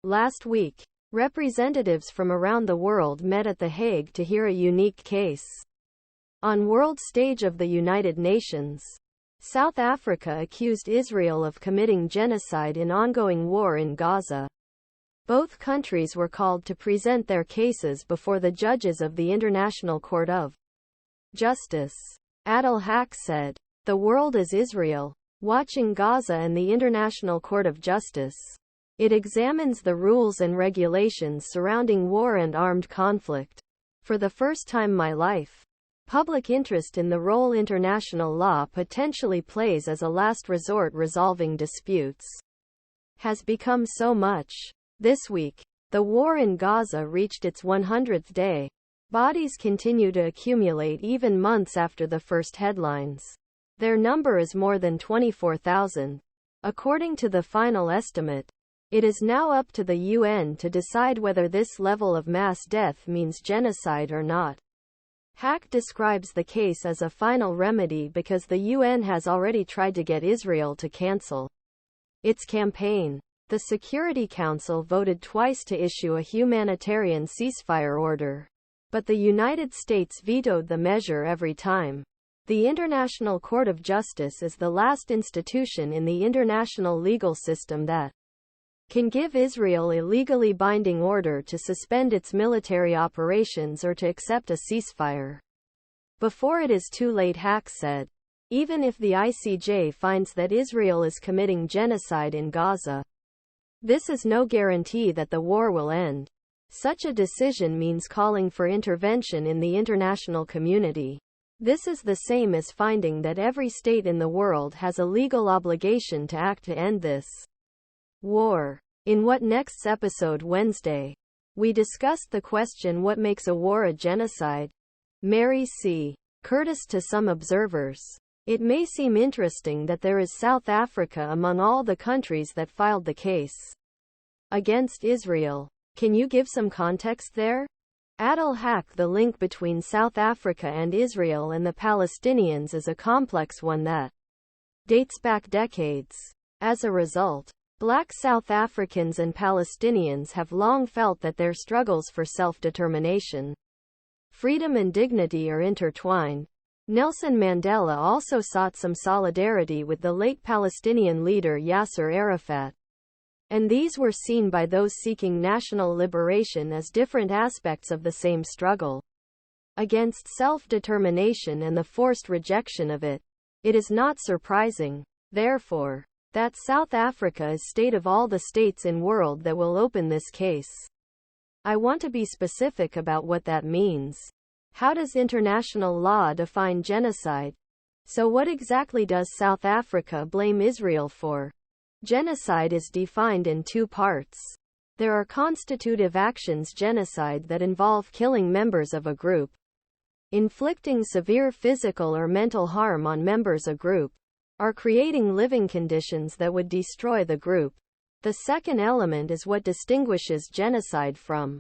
Last week, representatives from around the world met at The Hague to hear a unique case. On world stage of the United Nations, South Africa accused Israel of committing genocide in ongoing war in Gaza. Both countries were called to present their cases before the judges of the International Court of Justice. Adil Haque said, "The world is Israel, watching Gaza and the International Court of Justice. It examines the rules and regulations surrounding war and armed conflict. For the first time in my life, public interest in the role international law potentially plays as a last resort resolving disputes has become so much." This week, the war in Gaza reached its 100th day. Bodies continue to accumulate even months after the first headlines. Their number is more than 24,000. According to the final estimate, it is now up to the UN to decide whether this level of mass death means genocide or not. Haque describes the case as a final remedy because the UN has already tried to get Israel to cancel its campaign. The Security Council voted twice to issue a humanitarian ceasefire order, but the United States vetoed the measure every time. The International Court of Justice is the last institution in the international legal system that can give Israel a legally binding order to suspend its military operations or to accept a ceasefire before it is too late, Haque said. Even if the ICJ finds that Israel is committing genocide in Gaza, this is no guarantee that the war will end. Such a decision means calling for intervention in the international community. This is the same as finding that every state in the world has a legal obligation to act to end this war. In What Next's episode Wednesday, we discussed the question, what makes a war a genocide? Mary C. Curtis. To some observers, it may seem interesting that there is South Africa among all the countries that filed the case against Israel. Can you give some context there? Adil Haque: the link between South Africa and Israel and the Palestinians is a complex one that dates back decades. As a result, Black South Africans and Palestinians have long felt that their struggles for self-determination, freedom and dignity are intertwined. Nelson Mandela also sought some solidarity with the late Palestinian leader Yasser Arafat, and these were seen by those seeking national liberation as different aspects of the same struggle against self-determination and the forced rejection of it. It is not surprising, therefore, that South Africa is state of all the states in world that will open this case. I want to be specific about what that means. How does international law define genocide? So what exactly does South Africa blame Israel for? Genocide is defined in two parts. There are constitutive actions, genocide, that involve killing members of a group, inflicting severe physical or mental harm on members of a group, or creating living conditions that would destroy the group. The second element is what distinguishes genocide from